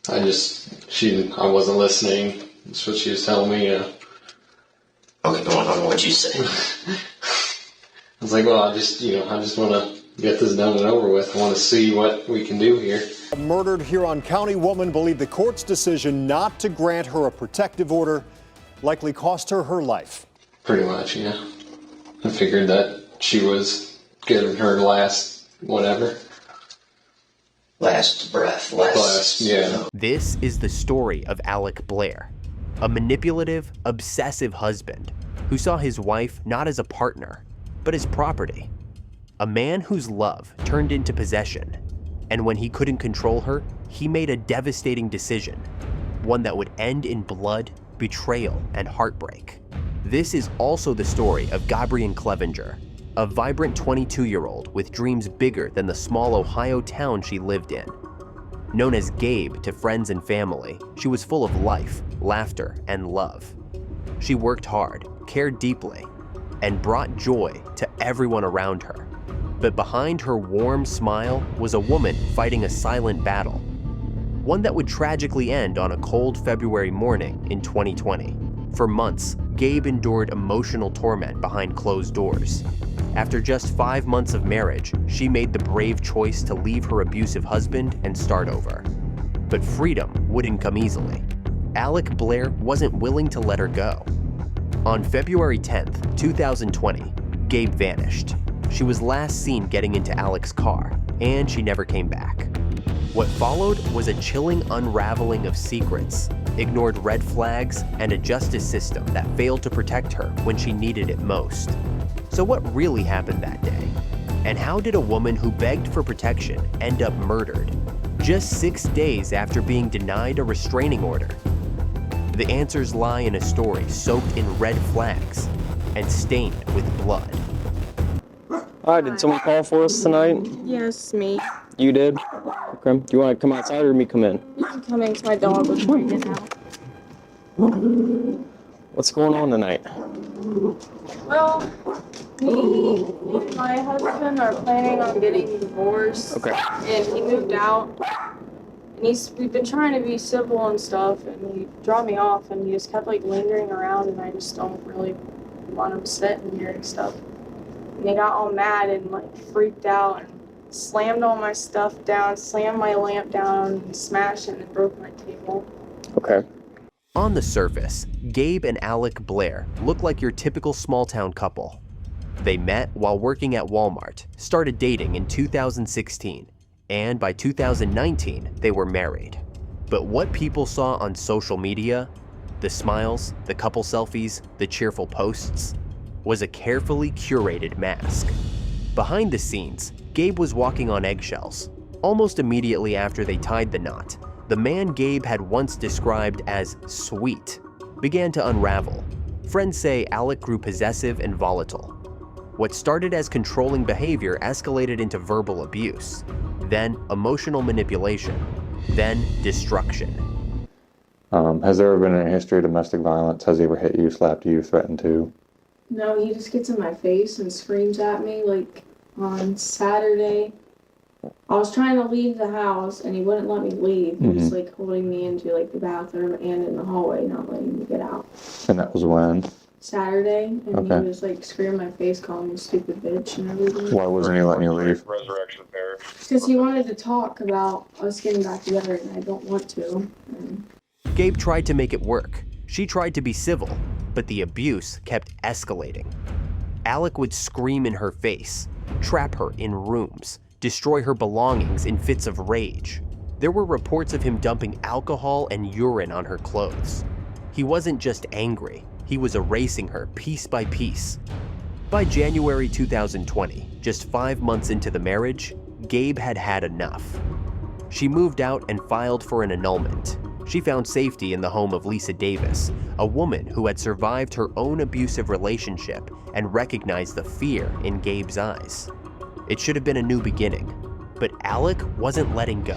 I wasn't listening. That's what she was telling me. Okay, go on. What'd you say? I was like, well, I just want to get this done and over with. I want to see what we can do here. A murdered Huron County woman believed the court's decision not to grant her a protective order likely cost her her life. Pretty much, yeah. I figured that she was getting her last whatever. Last breath. Yeah. This is the story of Alec Blair, a manipulative, obsessive husband who saw his wife not as a partner, but as property. A man whose love turned into possession, and when he couldn't control her, he made a devastating decision, one that would end in blood, betrayal, and heartbreak. This is also the story of Gabrielle Clevenger, a vibrant 22-year-old with dreams bigger than the small Ohio town she lived in. Known as Gabe to friends and family, she was full of life, laughter, and love. She worked hard, cared deeply, and brought joy to everyone around her. But behind her warm smile was a woman fighting a silent battle, one that would tragically end on a cold February morning in 2020. For months, Gabe endured emotional torment behind closed doors. After just 5 months of marriage, she made the brave choice to leave her abusive husband and start over. But freedom wouldn't come easily. Alec Blair wasn't willing to let her go. On February 10th, 2020, Gabe vanished. She was last seen getting into Alec's car, and she never came back. What followed was a chilling unraveling of secrets, ignored red flags, and a justice system that failed to protect her when she needed it most. So what really happened that day? And how did a woman who begged for protection end up murdered, just 6 days after being denied a restraining order? The answers lie in a story soaked in red flags and stained with blood. Hi, did someone call for us tonight? Yes, me. You did? Okay. Do you want to come outside or me come in? You can come in 'cause my dog was trying to get out. What's going on tonight? Well, me and my husband are planning on getting divorced. Okay. And he moved out. And we've been trying to be civil and stuff, and he dropped me off, and he just kept like lingering around, and I just don't really want him sitting here and stuff. And he got all mad and like freaked out and slammed all my stuff down, slammed my lamp down, and smashed it and broke my table. Okay. On the surface, Gabe and Alec Blair look like your typical small-town couple. They met while working at Walmart, started dating in 2016, and by 2019, they were married. But what people saw on social media, the smiles, the couple selfies, the cheerful posts, was a carefully curated mask. Behind the scenes, Gabe was walking on eggshells. Almost immediately after they tied the knot, the man Gabe had once described as sweet began to unravel. Friends say Alec grew possessive and volatile. What started as controlling behavior escalated into verbal abuse, then emotional manipulation, then destruction. Has there ever been a history of domestic violence? Has he ever hit you, slapped you, threatened to? No, he just gets in my face and screams at me. Like on Saturday, I was trying to leave the house and he wouldn't let me leave. He was like holding me into like the bathroom and in the hallway, not letting me get out. And that was when? Saturday, and he was like screaming my face, calling me a stupid bitch and everything. Why wasn't he letting you leave? Resurrection Fair. Because he wanted to talk about us getting back together and I don't want to. Gabe tried to make it work. She tried to be civil, but the abuse kept escalating. Alec would scream in her face, trap her in rooms, destroy her belongings in fits of rage. There were reports of him dumping alcohol and urine on her clothes. He wasn't just angry, he was erasing her piece by piece. By January 2020, just 5 months into the marriage, Gabe had had enough. She moved out and filed for an annulment. She found safety in the home of Lisa Davis, a woman who had survived her own abusive relationship and recognized the fear in Gabe's eyes. It should have been a new beginning, but Alec wasn't letting go.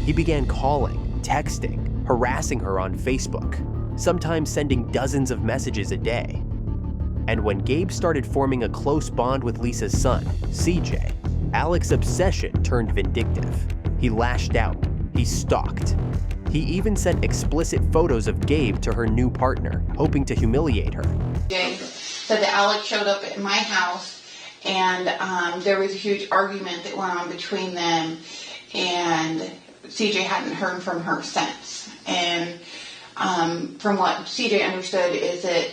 He began calling, texting, harassing her on Facebook, sometimes sending dozens of messages a day. And when Gabe started forming a close bond with Lisa's son, CJ, Alec's obsession turned vindictive. He lashed out, he stalked. He even sent explicit photos of Gabe to her new partner, hoping to humiliate her. Gabe said that Alex showed up at my house, and there was a huge argument that went on between them, and CJ hadn't heard from her since. And from what CJ understood is that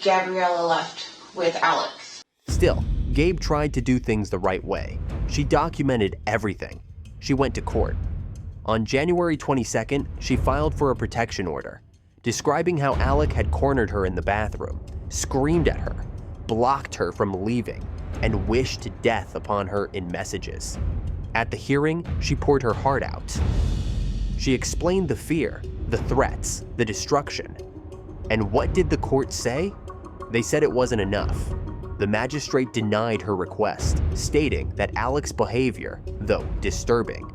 Gabriella left with Alex. Still, Gabe tried to do things the right way. She documented everything. She went to court. On January 22nd, she filed for a protection order, describing how Alec had cornered her in the bathroom, screamed at her, blocked her from leaving, and wished death upon her in messages. At the hearing, she poured her heart out. She explained the fear, the threats, the destruction. And what did the court say? They said it wasn't enough. The magistrate denied her request, stating that Alec's behavior, though disturbing,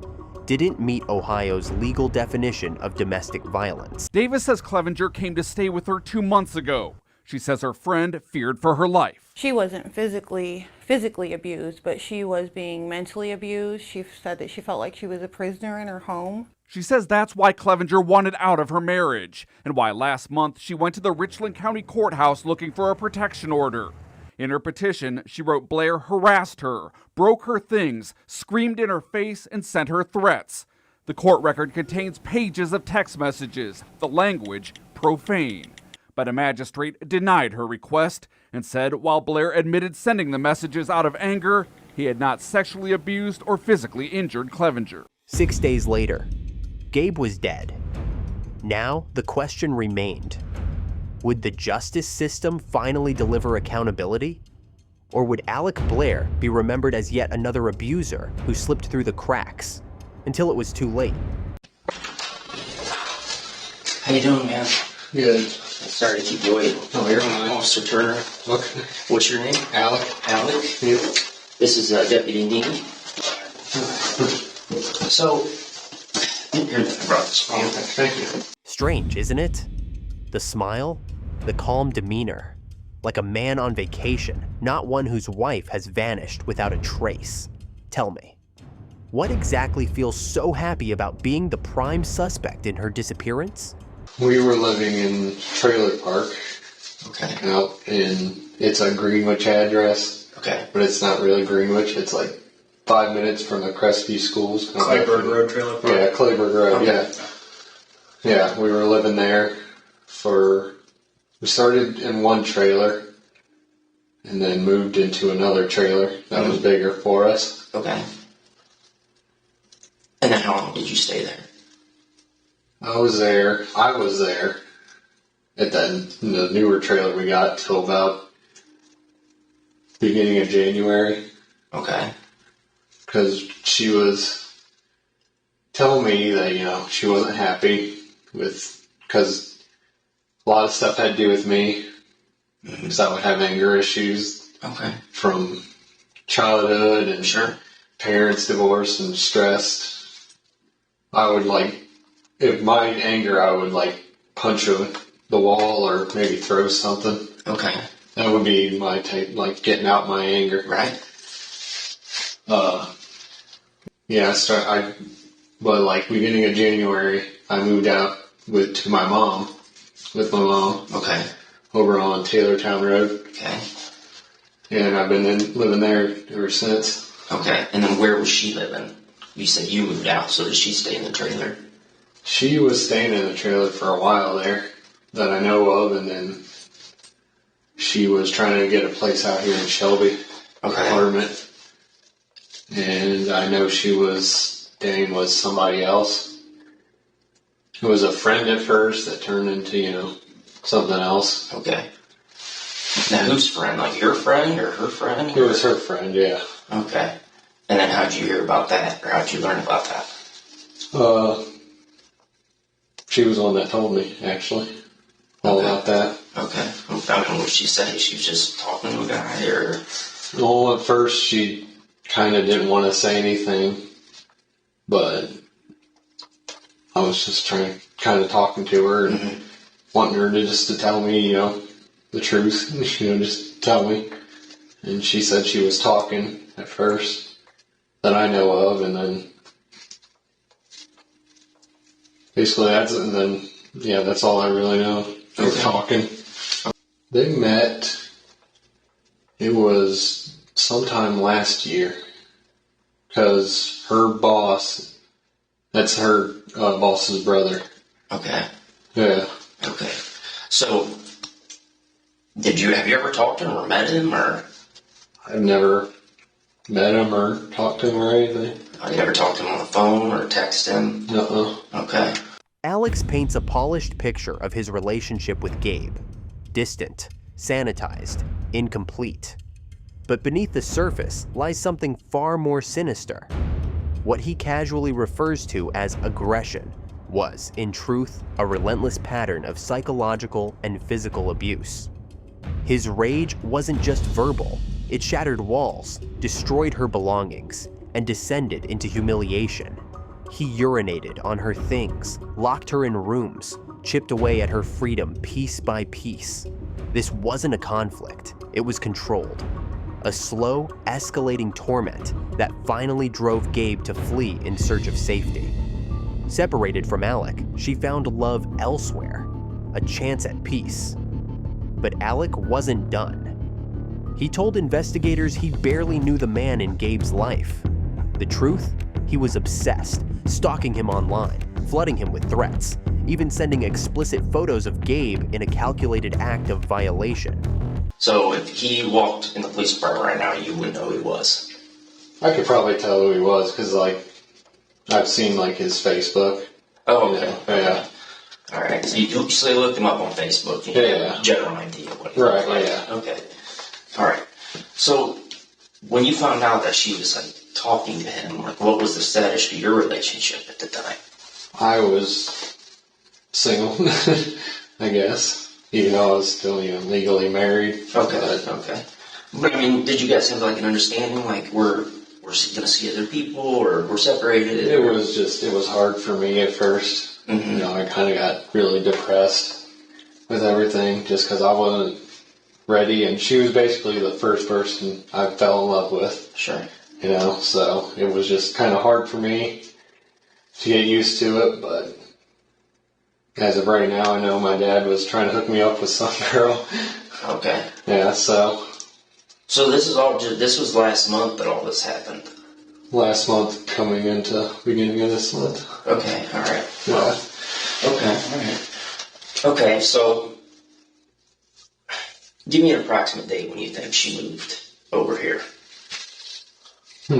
didn't meet Ohio's legal definition of domestic violence. Davis says Clevenger came to stay with her 2 months ago. She says her friend feared for her life. She wasn't physically abused, but she was being mentally abused. She said that she felt like she was a prisoner in her home. She says that's why Clevenger wanted out of her marriage, and why last month she went to the Richland County Courthouse looking for a protection order. In her petition, she wrote Blair harassed her, broke her things, screamed in her face, and sent her threats. The court record contains pages of text messages, the language profane. But a magistrate denied her request and said while Blair admitted sending the messages out of anger, he had not sexually abused or physically injured Clevenger. 6 days later, Gabe was dead. Now the question remained. Would the justice system finally deliver accountability? Or would Alec Blair be remembered as yet another abuser who slipped through the cracks until it was too late? How you doing, man? Good. Sorry to keep you waiting. Oh, you're fine. Officer Turner. Okay. What's your name? Alec. Alec? Yep. This is Deputy Neely. So, here, I brought this for you. Thank you. Strange, isn't it? The smile, the calm demeanor, like a man on vacation, not one whose wife has vanished without a trace. Tell me, what exactly feels so happy about being the prime suspect in her disappearance? We were living in Trailer Park. Okay. Out in, it's a Greenwich address. Okay. But it's not really Greenwich. It's like 5 minutes from the Crestview schools. Clayburg Road Trailer Park? Yeah, Clayburg Road, Okay. yeah. Yeah, we were living there we started in one trailer and then moved into another trailer that was bigger for us. Okay. And then how long did you stay there? I was there at the newer trailer we got till about beginning of January. Okay. Because she was telling me that, she wasn't happy because a lot of stuff had to do with me, because I would have anger issues from childhood and parents divorced and stressed. I would if my anger, I would punch the wall or maybe throw something. Okay. That would be my type, getting out my anger. Right. But beginning of January, I moved out with my mom. Okay. Over on Taylortown Road. Okay. And I've been living there ever since. Okay. And then where was she living? You said you moved out, so did she stay in the trailer? She was staying in the trailer for a while there that I know of, and then she was trying to get a place out here in Shelby, apartment. And I know she was staying with somebody else. It was a friend at first that turned into, something else. Okay. Now whose friend? Your friend or her friend? It was her friend, yeah. Okay. And then how'd you hear about that, or how'd you learn about that? She was the one that told me, actually, all about that. Okay. What did she say? She was just talking to a guy, or? Well, at first she kind of didn't want to say anything, but I was just kind of talking to her and wanting her to tell me, the truth, just tell me. And she said she was talking at first that I know of, and then basically and then, yeah, that's all I really know. They were talking. They met, it was sometime last year, because her boss, that's her boss's brother. Okay. Yeah. Okay. So, have you ever talked to him or met him, or? I've never met him or talked to him or anything. You never talked to him on the phone or text him? Uh-uh. Okay. Alex paints a polished picture of his relationship with Gabe. Distant, sanitized, incomplete. But beneath the surface lies something far more sinister. What he casually refers to as aggression was, in truth, a relentless pattern of psychological and physical abuse. His rage wasn't just verbal. It shattered walls, destroyed her belongings, and descended into humiliation. He urinated on her things, locked her in rooms, chipped away at her freedom piece by piece. This wasn't a conflict, it was controlled. A slow, escalating torment that finally drove Gabe to flee in search of safety. Separated from Alec, she found love elsewhere, a chance at peace. But Alec wasn't done. He told investigators he barely knew the man in Gabe's life. The truth? He was obsessed, stalking him online, flooding him with threats, even sending explicit photos of Gabe in a calculated act of violation. So if he walked in the police department right now, you wouldn't know who he was? I could probably tell who he was, because, like, I've seen, like, his Facebook. Oh, okay. Yeah. All right. So you looked him up on Facebook. You Yeah. General idea of what he Right, looked like. yeah. Okay. All right. So when you found out that she was, like, talking to him, like, what was the status of your relationship at the time? I was single, I guess. Even though I was still, legally married. Okay. Okay. But, I mean, did you guys have, like, an understanding, like, we're going to see other people, or we're separated? It was hard for me at first. Mm-hmm. I kind of got really depressed with everything, just because I wasn't ready, and she was basically the first person I fell in love with. Sure. So it was just kind of hard for me to get used to it, but as of right now, I know my dad was trying to hook me up with some girl. Okay. Yeah, so this was last month that all this happened? Last month coming into beginning of this month. Okay, alright. Yeah. Okay, alright. Okay, so give me an approximate date when you think she moved over here. I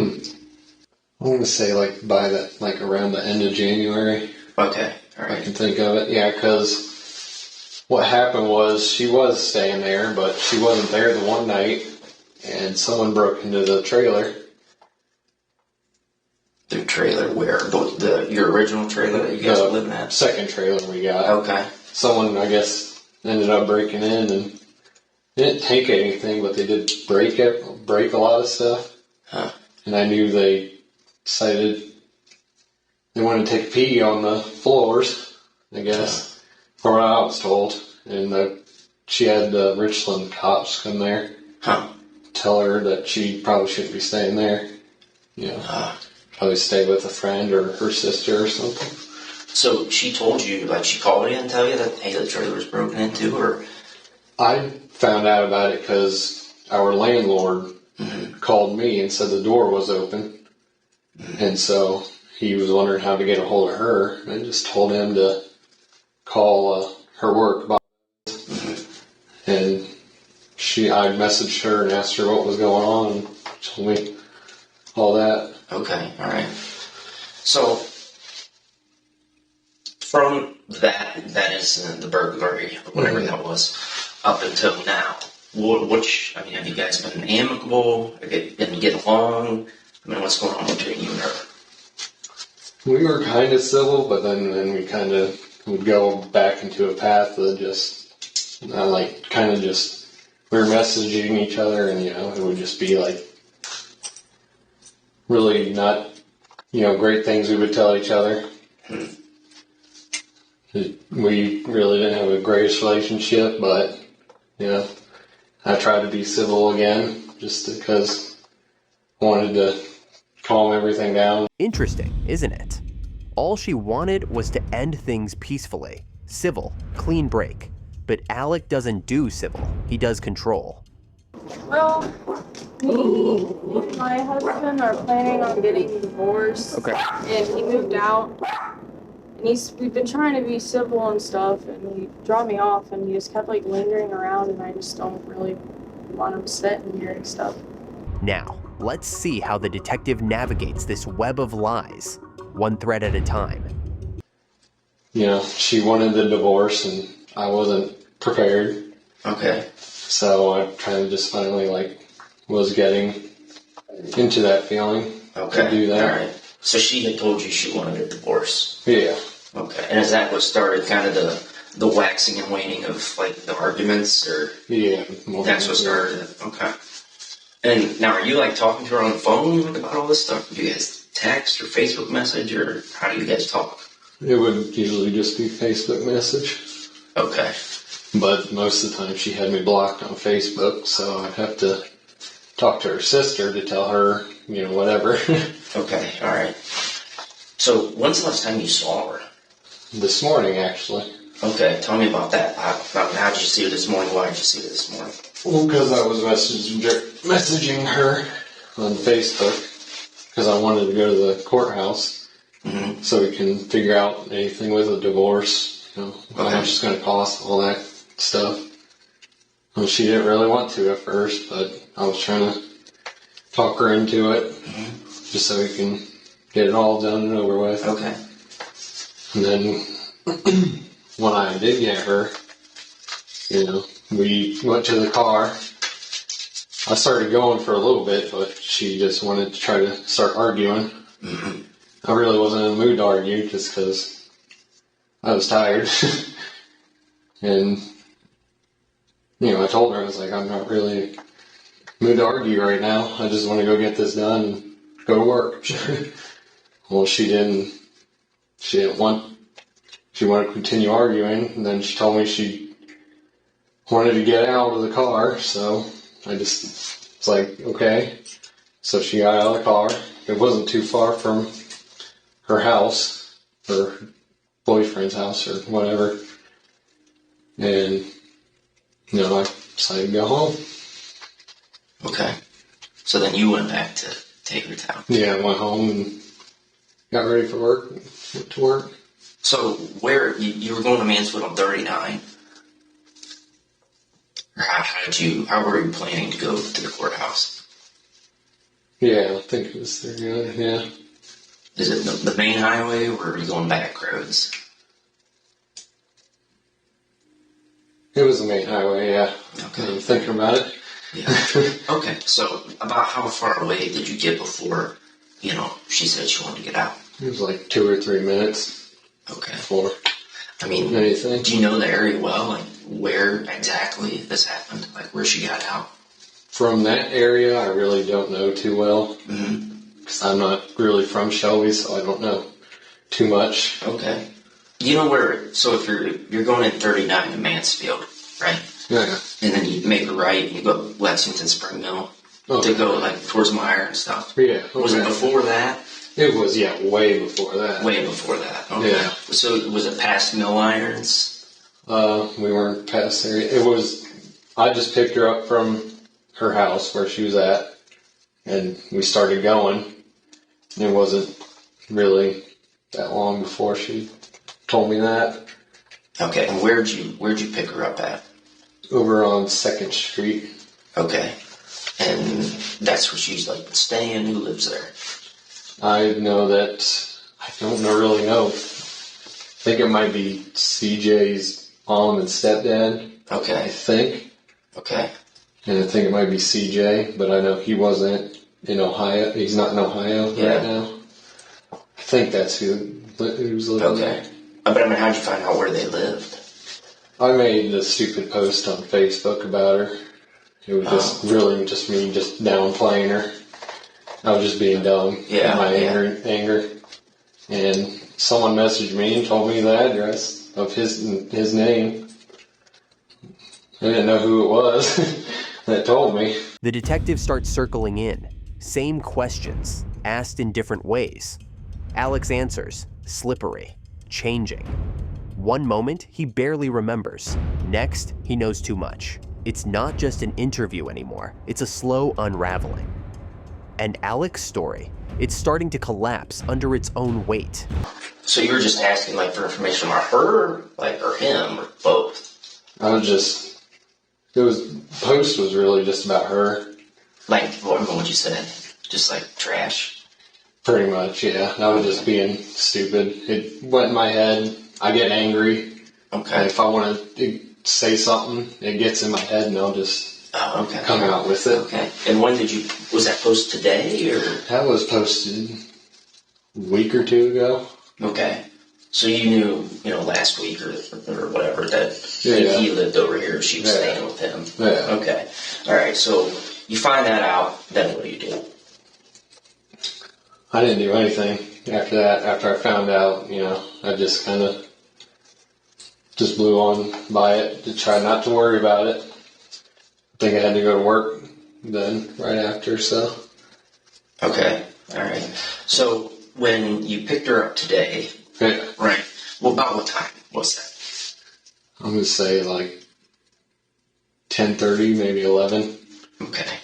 want to say around the end of January. Okay, alright. I can think of it, yeah, because what happened was she was staying there, but she wasn't there the one night, and someone broke into the trailer. The trailer where? Your original trailer that you guys were living at? Second trailer we got. Okay. Someone, I guess, ended up breaking in, and they didn't take anything, but they did break a lot of stuff. Huh. And I knew they decided they wanted to take a pee on the floors, I guess, from what I was told. And she had the Richland cops come there, tell her that she probably shouldn't be staying there. Probably stay with a friend or her sister or something. So she told you, like, she called you and tell you that, hey, the trailer was broken into, or? I found out about it because our landlord called me and said the door was open. And so he was wondering how to get a hold of her. And I just told him to call her work boss. And I messaged her and asked her what was going on, and she told me all that. Okay, alright. So, from that incident, the burglary, or whatever that was, up until now, have you guys been amicable? Have you been getting along? I mean, what's going on between you and her? We were kind of civil, but then we kind of would go back into a path of just, we were messaging each other, and, it would just be like, really not, great things we would tell each other. We really didn't have a greatest relationship, but, I tried to be civil again, just because I wanted to calm everything down. Interesting, isn't it? All she wanted was to end things peacefully, civil, clean break. But Alec doesn't do civil, he does control. Well, me and my husband are planning on getting divorced. Okay. And he moved out. And we've been trying to be civil and stuff, and he dropped me off, and he just kept like lingering around, and I just don't really want him sitting here and stuff. Now, let's see how the detective navigates this web of lies, one thread at a time. You know, she wanted the divorce and I wasn't prepared. Okay. So I kind of just finally was getting into that feeling to do that. All right. So she had told you she wanted a divorce. Yeah. Okay. And is that what started kind of the waxing and waning of like the arguments, or? Yeah. That's what started it. Okay. And now, are you like talking to her on the phone about all this stuff? Do you guys text or Facebook message, or how do you guys talk? It would usually just be Facebook message. Okay. But most of the time she had me blocked on Facebook, so I'd have to talk to her sister to tell her, whatever. Okay, all right. So when's the last time you saw her? This morning, actually. Okay, tell me about that. How did you see her this morning? Why did you see her this morning? Well, because I was messaging her on Facebook because I wanted to go to the courthouse so we can figure out anything with a divorce, how much it's going to cost, all that stuff. Well, she didn't really want to at first, but I was trying to talk her into it just so we can get it all done and over with. Okay. And then when I did get her, we went to the car. I started going for a little bit, but she just wanted to try to start arguing. I really wasn't in the mood to argue just because I was tired. And, I told her, I was like, I'm not really in the mood to argue right now. I just want to go get this done and go to work. Well, she didn't want. She wanted to continue arguing, and then she told me she wanted to get out of the car, so I just was like, okay. So she got out of the car. It wasn't too far from her house, her boyfriend's house, or whatever. And, I decided to go home. Okay. So then you went back to take her down. Yeah, I went home and got ready for work, went to work. So where, you were going to Mansfield on 39? Or how were you planning to go to the courthouse? Yeah, I think it was 39, yeah. Is it the main highway, or are you going back roads? It was the main highway, yeah. Okay. I'm thinking about it. Yeah. Okay, so about how far away did you get before, she said she wanted to get out? It was like 2 or 3 minutes. Okay. Before anything. Do you know the area well? Like, where exactly this happened? Like, where she got out? From that area, I really don't know too well. Because I'm not really from Shelby, so I don't know too much. Okay. You know where, so if you're going in 39 to Mansfield, right? Yeah. And then you make a right, and you go to Lexington Spring Mill to go, towards Meyer and stuff. Yeah. Okay. Was it before that? It was, way before that. Way before that. Okay. Yeah. So was it past Mill Irons? We weren't past there. I just picked her up from her house where she was at, and we started going. It wasn't really that long before she told me that. Okay, and where'd you pick her up at? Over on 2nd Street. Okay. And that's where she's staying? Who lives there? I know that, I don't really know. I think it might be CJ's mom and stepdad. Okay. I think. Okay. And I think it might be CJ, but I know he wasn't in Ohio. He's not in Ohio right now. I think that's who's living there. Okay. But how'd you find out where they lived? I made the stupid post on Facebook about her. It was just me just downplaying her. I was just being dumb. Yeah. My anger. And someone messaged me and told me the address of his name. I didn't know who it was that told me. The detective starts circling in. Same questions, asked in different ways. Alex answers, slippery, changing. One moment, he barely remembers. Next, he knows too much. It's not just an interview anymore. It's a slow unraveling. And Alec's story, it's starting to collapse under its own weight. So you were just asking for information about her, or him, or both? Post was really just about her. What would you say? Just trash? Pretty much, yeah. I was just being stupid. It went in my head. I get angry. Okay. And if I want to say something, it gets in my head and I'll just come out with it. Okay. And when was that posted today, or? That was posted a week or two ago. Okay. So you knew, last week or whatever that he lived over here, she was staying with him. Yeah. Okay. All right. So you find that out, then what do you do? I didn't do anything after that. After I found out, I just kind of just blew on by it to try not to worry about it. I think I had to go to work then, right after, so. Okay. All right. So when you picked her up today, right, well, about what time was that? I'm going to say 10:30, maybe 11. Okay.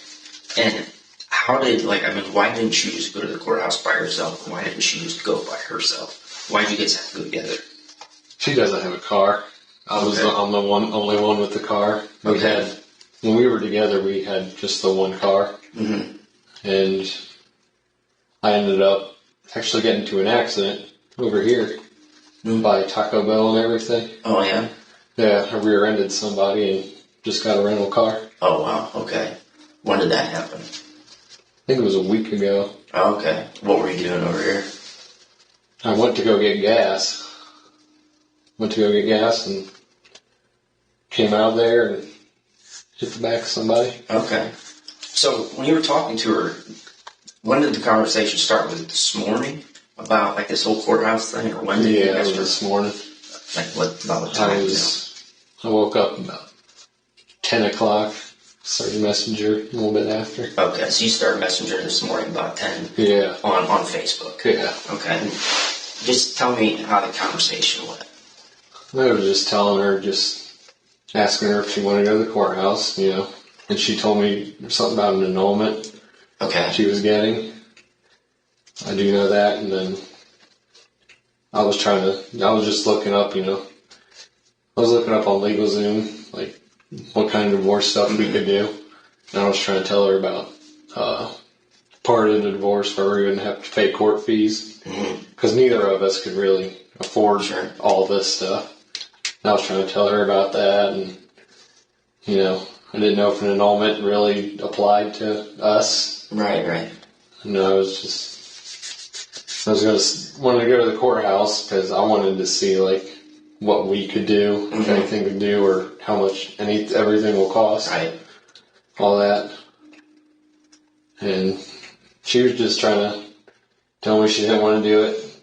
And how did, why didn't you just go to the courthouse by yourself? Why didn't she just go by herself? Why did you guys have to go together? She doesn't have a car. I'm the only one with the car. When we were together, we had just the one car. Mm-hmm. And I ended up actually getting into an accident over here by Taco Bell and everything. Oh, yeah? Yeah, I rear-ended somebody and just got a rental car. Oh, wow. Okay. When did that happen? I think it was a week ago. Oh, okay. What were you doing over here? I went to go get gas. And came out there and hit the back of somebody. Okay. So when you were talking to her, when did the conversation start? Was it this morning about this whole courthouse thing, or when did you guys it was this morning. What time? I woke up about 10 o'clock. Started Messenger a little bit after. Okay, so you started Messenger this morning about 10. Yeah. On Facebook. Yeah. Okay. Just tell me how the conversation went. I was just telling her, just asking her if she wanted to go to the courthouse, and she told me something about an annulment. Okay. She was getting. I do know that, and then I was just looking up, I was looking up on LegalZoom, what kind of divorce stuff we could do. And I was trying to tell her about part of the divorce where we wouldn't have to pay court fees, because neither of us could really afford all this stuff. And I was trying to tell her about that, and I didn't know if an annulment really applied to us. Right. And I wanted to go to the courthouse because I wanted to see what we could do, if anything could do, or how much everything will cost. Right. All that. And she was just trying to tell me she didn't want to do it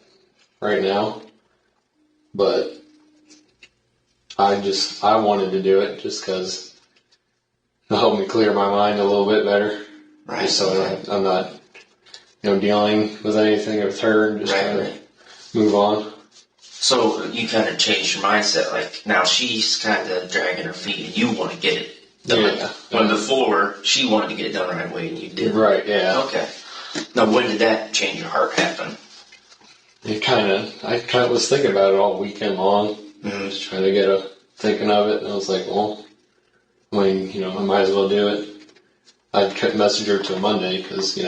right now. But I wanted to do it just because it'll help me clear my mind a little bit better. Right. Just so I'm not, dealing with anything with her and just trying to move on. So you kind of changed your mindset. Now she's kind of dragging her feet and you want to get it done. Yeah. When before, she wanted to get it done right away and you did. Right, yeah. Okay. Now when did that change your heart happen? I kind of was thinking about it all weekend long. Just trying to thinking of it. And I was like, well, I might as well do it. I'd cut Messenger till Monday because,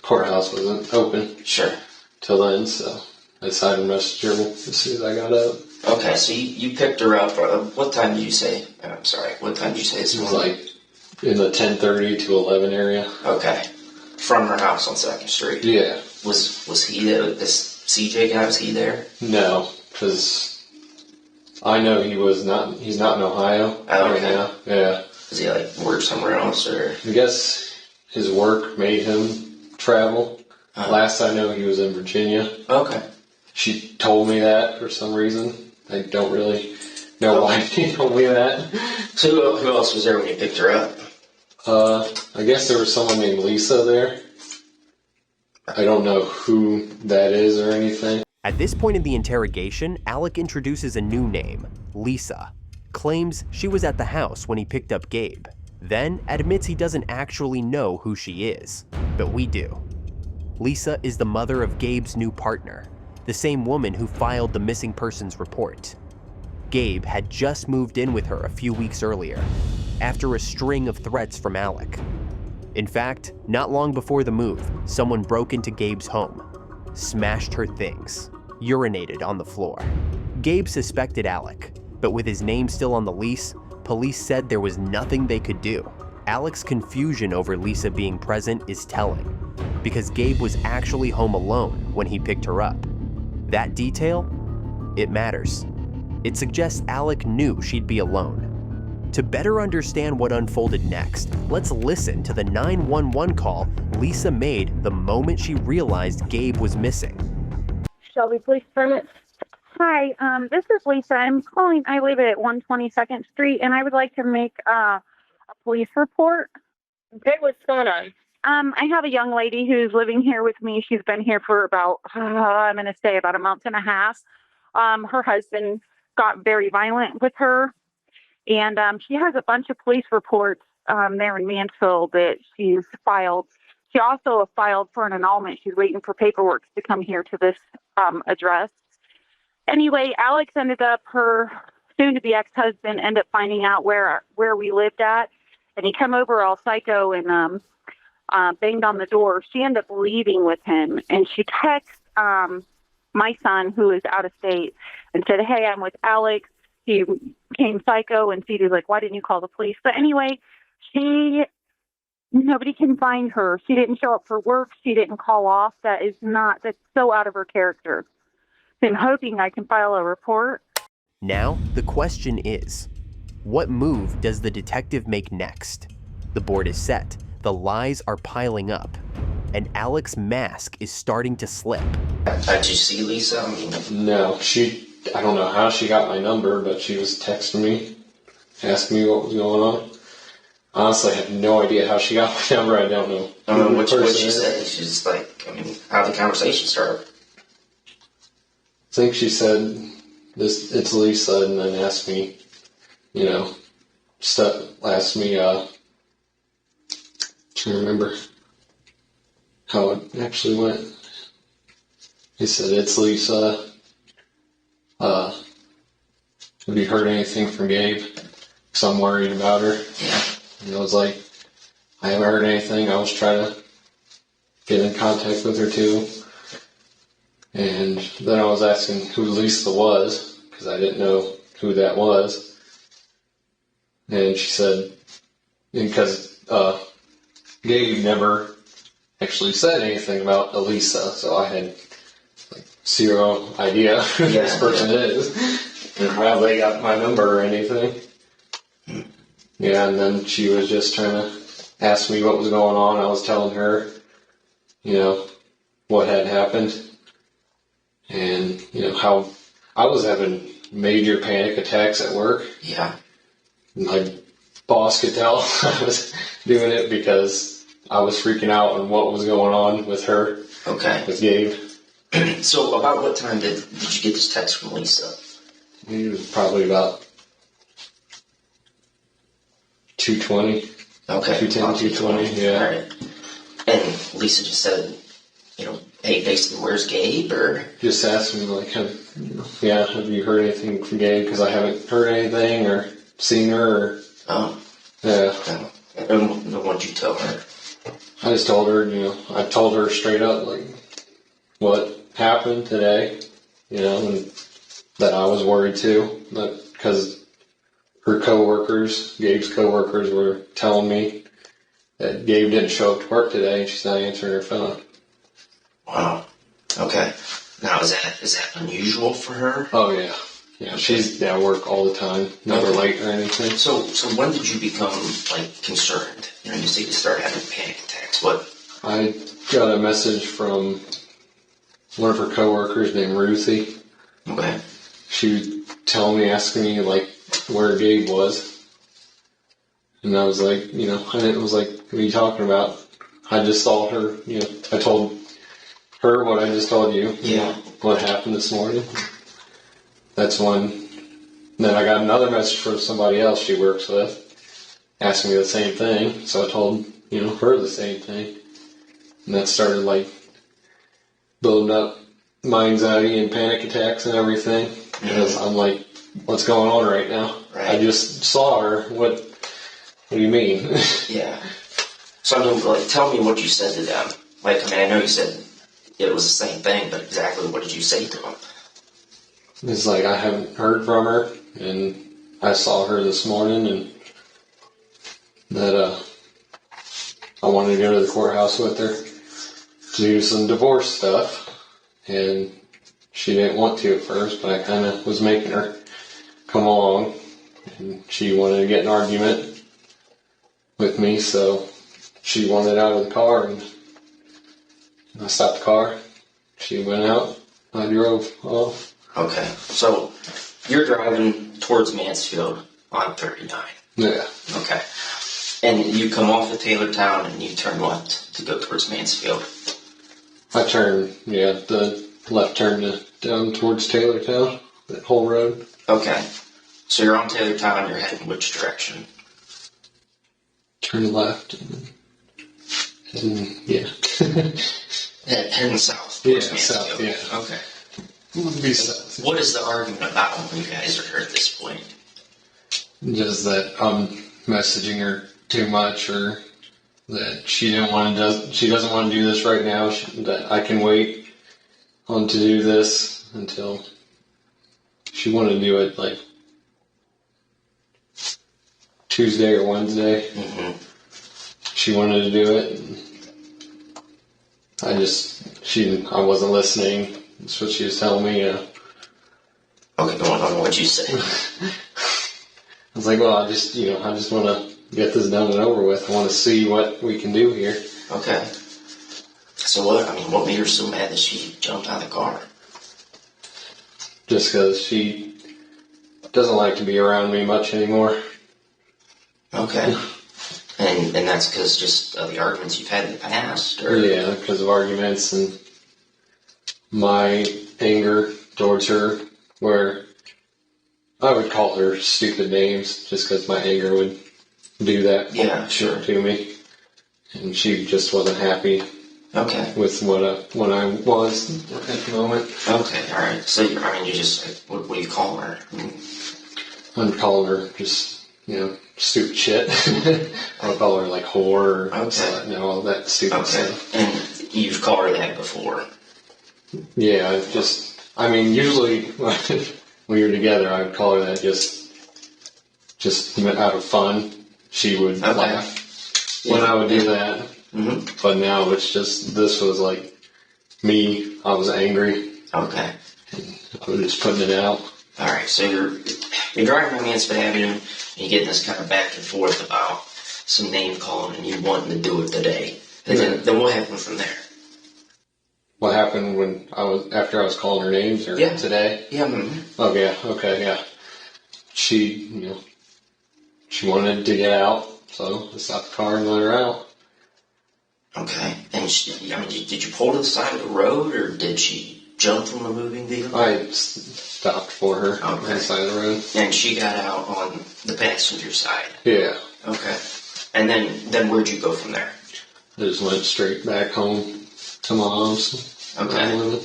courthouse wasn't open. Sure. Till then, so I decided Messenger as soon as I got up. Okay, so you picked her up. What time did you say? I'm sorry. What time did you say this morning? It was in the 10:30 to 11 area. Okay. From her house on 2nd Street? Yeah. Was he there? This CJ guy, was he there? No, because I know he's not in Ohio right now. Yeah. Does he work somewhere else, or? I guess his work made him travel. Last I know, he was in Virginia. Okay. She told me that for some reason. I don't really know why she told me that. So who else was there when you picked her up? I guess there was someone named Lisa there. I don't know who that is or anything. At this point in the interrogation, Alec introduces a new name, Lisa, claims she was at the house when he picked up Gabe, then admits he doesn't actually know who she is, but we do. Lisa is the mother of Gabe's new partner, the same woman who filed the missing persons report. Gabe had just moved in with her a few weeks earlier, after a string of threats from Alec. In fact, not long before the move, someone broke into Gabe's home, smashed her things, urinated on the floor. Gabe suspected Alec, but with his name still on the lease, police said there was nothing they could do. Alec's confusion over Lisa being present is telling, because Gabe was actually home alone when he picked her up. That detail, it matters. It suggests Alec knew she'd be alone. To better understand what unfolded next, let's listen to the 911 call Lisa made the moment she realized Gabe was missing. Shelby Police Department. Hi, this is Lisa. I'm calling. I live at 122nd Street, and I would like to make a police report. Okay, what's going on? I have a young lady who's living here with me. She's been here for about, I'm going to say about a month and a half. Her husband got very violent with her, and she has a bunch of police reports there in Mansfield that she's filed. She also filed for an annulment. She's waiting for paperwork to come here to this address. Anyway, Alex ended up, her soon-to-be ex-husband ended up finding out where we lived at, and he come over all psycho and banged on the door. She ended up leaving with him, and she texted my son, who is out of state, and said, "Hey, I'm with Alex. He became psycho," and Cedar's like, "Why didn't you call the police?" But anyway, nobody can find her. She didn't show up for work. She didn't call off. That's so out of her character. I'm hoping I can file a report. Now, the question is, what move does the detective make next? The board is set, the lies are piling up, and Alec's mask is starting to slip. Did you see Lisa? No, I don't know how she got my number, but she was texting me, asking me what was going on. Honestly, I have no idea how she got my number. I don't know. I don't know what she said. She's just like, how did the conversation start? I think she said, it's Lisa, and then asked me, asked me, can't remember how it actually went. He said, "It's Lisa. Have you heard anything from Gabe? Because I'm worried about her." Yeah. And I was like, "I haven't heard anything. I was trying to get in contact with her too." And then I was asking who Lisa was, because I didn't know who that was. And she said, because Gabe never actually said anything about Elisa, so I had zero idea who this person is, and how they got my number or anything. Yeah, and then she was just trying to ask me what was going on. I was telling her, what had happened, and, how I was having major panic attacks at work. Yeah. My boss could tell I was doing it because I was freaking out on what was going on with her. Okay. With Gabe. So about what time did you get this text from Lisa? It was probably about 2:20. Okay. 2:10, 2:20, yeah. All right. And Lisa just said, hey, basically, where's Gabe? Or just asked me, have you heard anything from Gabe? Because I haven't heard anything or seen her. Yeah. And what'd you tell her? I just told her, I told her straight up, what happened today, and that I was worried too, because her coworkers, Gabe's coworkers, were telling me that Gabe didn't show up to work today and she's not answering her phone. Wow. Okay. Now, is that unusual for her? Oh, yeah. Yeah, she's at work all the time, never late or anything. So when did you become, concerned? You say you started having panic attacks. What? I got a message from one of her coworkers named Ruthie. Okay. She would tell me, asking me, where Gabe was. And I was like, I was like, what are you talking about? I just saw her, I told her what I just told you. Yeah. what happened this morning. That's when. Then I got another message from somebody else she works with, asking me the same thing. So I told her the same thing, and that started like building up my anxiety and panic attacks and everything. Because I'm like, what's going on right now? Right. I just saw her. What do you mean? Yeah. So I mean, like, tell me what you said to them. Like, I mean, I know you said it was the same thing, but exactly what did you say to them? It's like I haven't heard from her, and I saw her this morning, and that I wanted to go to the courthouse with her to do some divorce stuff, and she didn't want to at first, but I kind of was making her come along, and she wanted to get an argument with me, so she wanted out of the car, and I stopped the car. She went out. I drove off. Okay, so you're driving towards Mansfield on 39. Yeah. Okay. And you come off of Taylortown and you turn left to go towards Mansfield. I turned, the left turn down towards Taylortown, that whole road. Okay. So you're on Taylortown, you're heading which direction? Turn left. And yeah. Heading south Yeah, towards Mansfield. south, yeah. Okay. Be south. What is the argument about when you guys are at this point? Just that I'm messaging her too much, or that she doesn't want to do this right now. That I can wait on to do this until she wanted to do it like Tuesday or Wednesday. Mm-hmm. She wanted to do it. And I wasn't listening. That's what she was telling me. Okay, go on. What'd you say? I was like, well, I just want to get this done and over with. I want to see what we can do here. Okay. So what made her so mad that she jumped out of the car? Just because she doesn't like to be around me much anymore. Okay. And that's because just of the arguments you've had in the past? Or? Yeah, because of arguments and my anger towards her, where I would call her stupid names just because my anger would do that to me. And she just wasn't happy with what I was at the moment. Okay, all right. So, you just, what do you call her? I'm calling her just, stupid shit. I'll call her like whore or all that stupid stuff. And you've called her that before? Yeah, usually when we were together, I would call her that just out of fun. She would laugh when I would do that. Mm-hmm. But now it's just, this was like me. I was angry. Okay. And I was just putting it out. All right, so you're driving on Mansfield Avenue, and you're getting this kind of back and forth about some name calling, and you wanting to do it today. And then what happened from there? What happened after I was calling her names, or today? Yeah. Mm-hmm. Oh yeah. Okay. Yeah. She wanted to get out, so I stopped the car and let her out. Okay. And did you pull to the side of the road, or did she jump from the moving vehicle? I stopped for her on the side of the road. And she got out on the passenger side? Yeah. Okay. And then where'd you go from there? I just went straight back home to my mom's. Okay.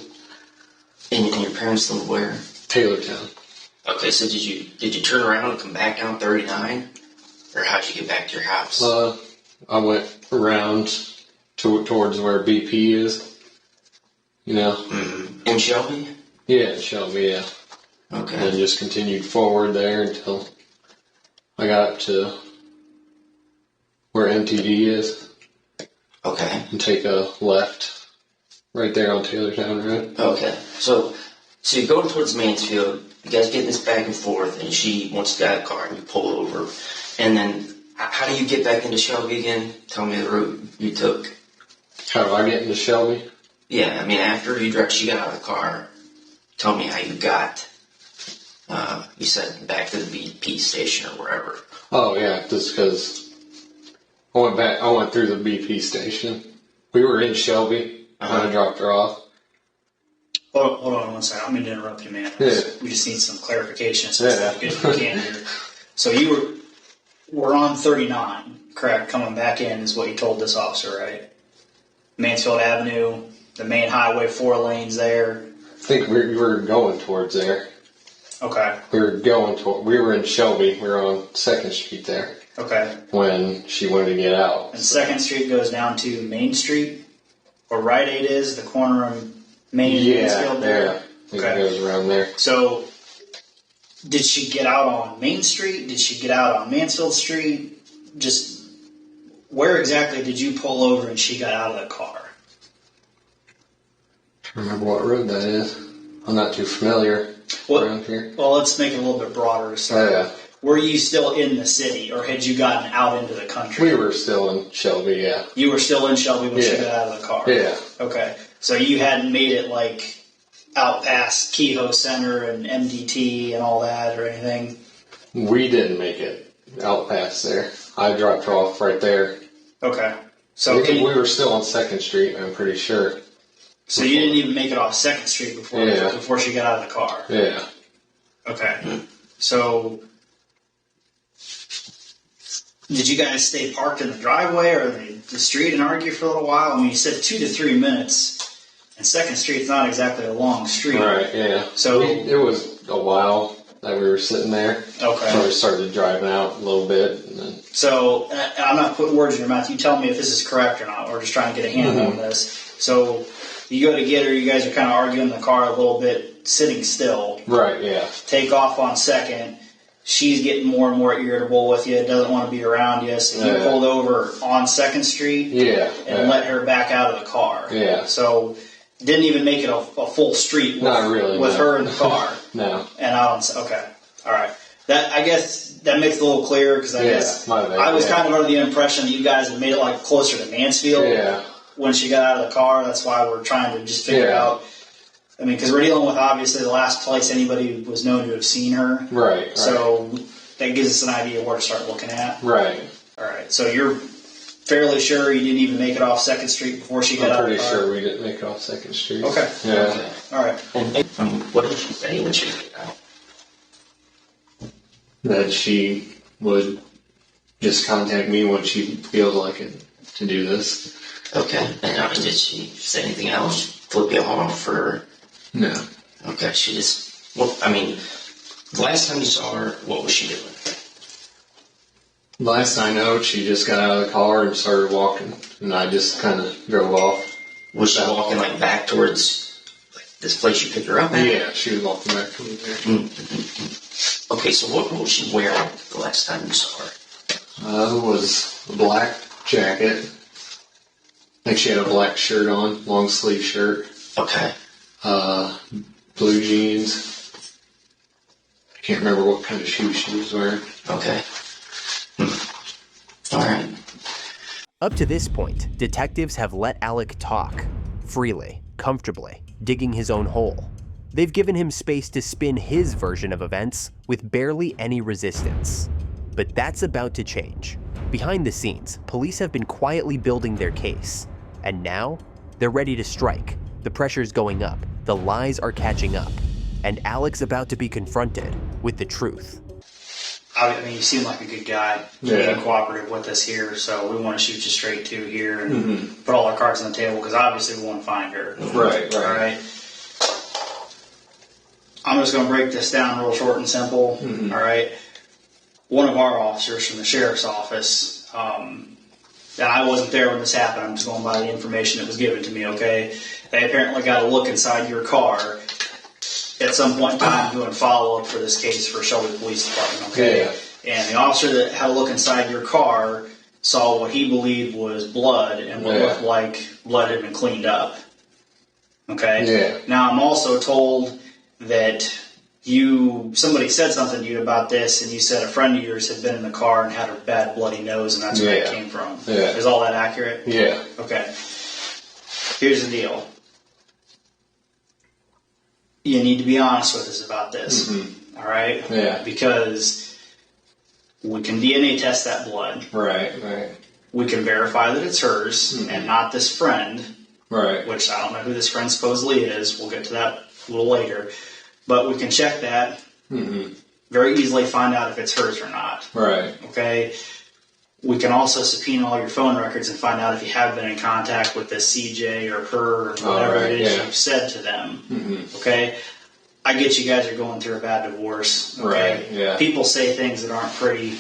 And your parents live where? Taylortown. Okay, so did you turn around and come back down 39? Or how'd you get back to your house? I went around towards where BP is. Mm-hmm. In Shelby? Yeah, in Shelby, yeah. Okay. And just continued forward there until I got up to where MTD is. Okay. And take a left right there on Taylortown Road. Okay. So you're going towards Mansfield. You guys get this back and forth, and she wants to get out of the car, and you pull over. And then, how do you get back into Shelby again? Tell me the route you took. How do I get into Shelby? Yeah, after she got out of the car, tell me how you got, you said back to the BP station or wherever. Oh, yeah, just because I went through the BP station. We were in Shelby when I dropped her off. Hold on one second. I don't mean to interrupt you, man. Yeah. We just need some clarification. Yeah. If we can here. So you were on 39, correct? Coming back in is what you told this officer, right? Mansfield Avenue, the main highway, 4 lanes there. I think we were going towards there. Okay. We were in Shelby. We were on 2nd Street there. Okay. When she wanted to get out. And 2nd Street goes down to Main Street, where Rite Aid is, the corner of Main and Mansfield there. Yeah. I think it goes around there. So, did she get out on Main Street? Did she get out on Mansfield Street? Just where exactly did you pull over and she got out of the car? I don't remember what road that is. I'm not too familiar around here. Well, let's make it a little bit broader to start. Yeah. Were you still in the city, or had you gotten out into the country? We were still in Shelby, yeah. You were still in Shelby when she got out of the car? Yeah. Okay. So you hadn't made it, like, out past Kehoe Center and MDT and all that or anything? We didn't make it out past there. I dropped her off right there. Okay. So we were still on 2nd Street, I'm pretty sure. So you didn't even make it off 2nd Street before she got out of the car? Yeah. Okay. So did you guys stay parked in the driveway or the street and argue for a little while? I mean, you said 2 to 3 minutes, and 2nd Street's not exactly a long street. Right, yeah. So it was a while that we were sitting there. Okay. So we started driving out a little bit. And then... So, I'm not putting words in your mouth. You tell me if this is correct or not. We're just trying to get a handle on this. So, you go to get her. You guys are kind of arguing in the car a little bit, sitting still. Right, yeah. Take off on 2nd. She's getting more and more irritable with you. Doesn't want to be around you. So, you pulled over on 2nd Street. Yeah. And let her back out of the car. Yeah. So, didn't even make it a full street with her in the car. No. And out on, okay. All right. That, I guess that makes it a little clearer because I guess I was kind of under the impression that you guys had made it like closer to Mansfield when she got out of the car. That's why we're trying to just figure out. I mean, because we're dealing with obviously the last place anybody was known to have seen her. Right. So that gives us an idea of where to start looking at. Right. All right. So you're fairly sure you didn't even make it off 2nd Street before she got out of the car? I'm pretty sure we didn't make it off 2nd Street. Okay. Yeah. Okay. All right. And what did she say when she got out? That she would just contact me when she feels like it to do this. Okay. And I mean, did she say anything else? Flip you off or? No. Okay. She just, well, I mean, the last time you saw her, what was she doing? Last I know, she just got out of the car and started walking, and I just kind of drove off. Was she walking like back towards like this place you picked her up at? Yeah, she was walking back towards there. Mm-hmm. Okay, so what was she wearing the last time you saw her? It was a black jacket. I think she had a black shirt on, long sleeve shirt. Okay. Blue jeans. I can't remember what kind of shoes she was wearing. Okay. All right. Up to this point, detectives have let Alec talk, freely, comfortably, digging his own hole. They've given him space to spin his version of events with barely any resistance. But that's about to change. Behind the scenes, police have been quietly building their case. And now, they're ready to strike. The pressure's going up, the lies are catching up, and Alec's about to be confronted with the truth. I mean, you seem like a good guy. You're being cooperative with us here, so we want to shoot you straight to here and put all our cards on the table because obviously we want to find her. Right. All right. I'm just going to break this down real short and simple. All right. One of our officers from the sheriff's office, and I wasn't there when this happened. I'm just going by the information that was given to me. Okay. They apparently got a look inside your car at some point in time doing follow-up for this case for Shelby Police Department, okay? Yeah. And the officer that had a look inside your car saw what he believed was blood and what looked like blood had been cleaned up, okay? Yeah. Now, I'm also told that somebody said something to you about this, and you said a friend of yours had been in the car and had a bad bloody nose, and that's where it came from. Yeah. Is all that accurate? Yeah. Okay. Here's the deal. You need to be honest with us about this, all right? Yeah. Because we can DNA test that blood. Right. We can verify that it's hers and not this friend. Right. Which I don't know who this friend supposedly is. We'll get to that a little later. But we can check that. Mm-hmm. Very easily find out if it's hers or not. Right. Okay. We can also subpoena all your phone records and find out if you have been in contact with this CJ or her or whatever it is you've said to them. Mm-hmm. Okay. I get you guys are going through a bad divorce. Okay? Right. Yeah. People say things that aren't pretty.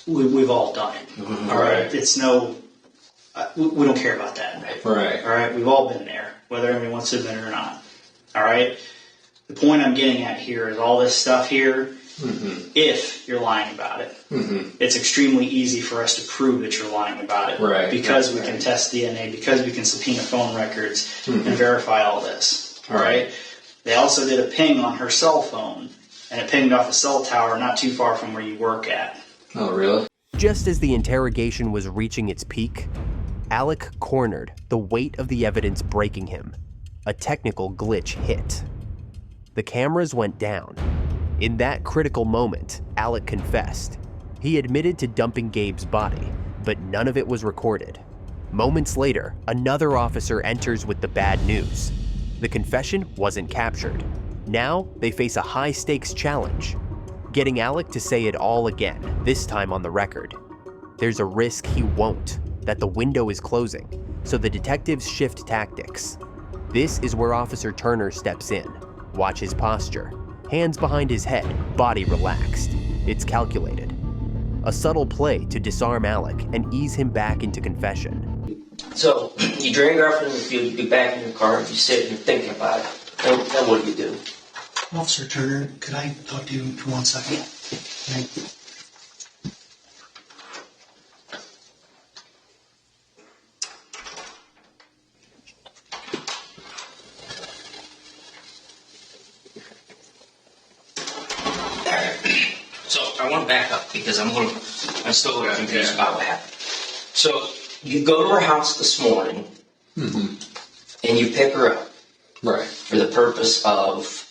We've all done it. Mm-hmm. All right. It's no. We don't care about that. Right. All right. We've all been there, whether anyone wants to admit it or not. All right. The point I'm getting at here is all this stuff here. Mm-hmm. If you're lying about it, mm-hmm. it's extremely easy for us to prove that you're lying about it. Right. Because we can test DNA, because we can subpoena phone records mm-hmm. and verify all this. All right. They also did a ping on her cell phone, and it pinged off a cell tower not too far from where you work at. Oh, really? Just as the interrogation was reaching its peak, Alec cornered, the weight of the evidence breaking him. A technical glitch hit. The cameras went down. In that critical moment, Alec confessed. He admitted to dumping Gabe's body, but none of it was recorded. Moments later, another officer enters with the bad news. The confession wasn't captured. Now, they face a high-stakes challenge. Getting Alec to say it all again, this time on the record. There's a risk he won't, that the window is closing, so the detectives shift tactics. This is where Officer Turner steps in. Watch his posture. Hands behind his head, body relaxed. It's calculated. A subtle play to disarm Alec and ease him back into confession. So, you drag her off in the field, you get back in your car, and you sit and you're thinking about it. Then what do you do? Officer Turner, could I talk to you for 1 second? Thank you. So I want to back up because I'm still a little confused about what happened. So you go to her house this morning, mm-hmm. and you pick her up, right, for the purpose of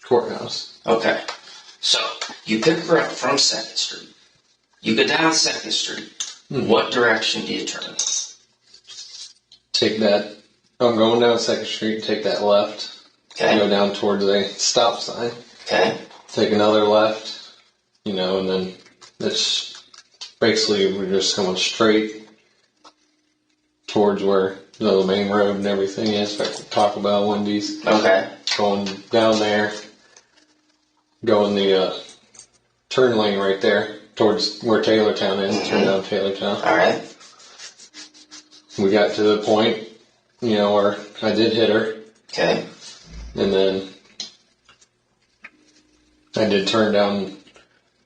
courthouse. Okay, so you pick her up from 2nd Street. You go down 2nd Street. Mm-hmm. What direction do you turn? Take that. I'm going down 2nd Street. Take that left. Okay. Go down towards the stop sign. Okay. Take another left. And then it's basically we're just going straight towards where the main road and everything is. Like Taco Bell, Wendy's. Okay. Going down there. Going the turn lane right there towards where Taylortown is. Mm-hmm. Turn down Taylortown. All right. We got to the point, where I did hit her. Okay. And then I did turn down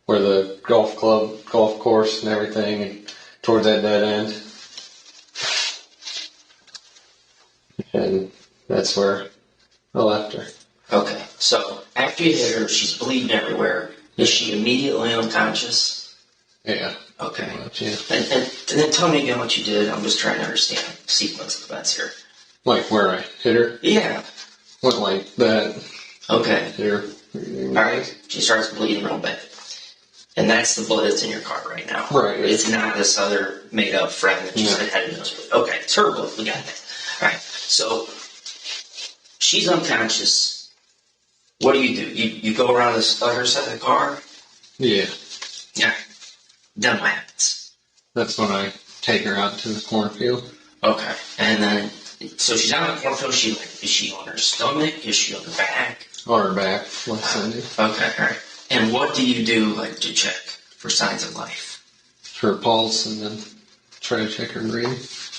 where the golf course and everything, and towards that dead end. And that's where I left her. Okay, so after you hit her, she's bleeding everywhere. Is she immediately unconscious? Yeah. Okay. Much, yeah. And then tell me again what you did. I'm just trying to understand the sequence of events here. Like where I hit her? Yeah. Went like that. Okay. Here. Alright, she starts bleeding real bad. And that's the blood that's in your car right now. Right. It's not this other made-up friend that you said had a nosebleed. Okay, it's her blood. We got that. Alright, so she's unconscious. What do? You go around this other side of the car? Yeah. Yeah. Then what happens? That's when I take her out to the cornfield. Okay. And then, so she's out in the cornfield. Is she on her stomach? Is she on her back? On her back, like Sunday. Okay, alright. And what do you do, to check for signs of life? Her pulse, and then try to check her breathing.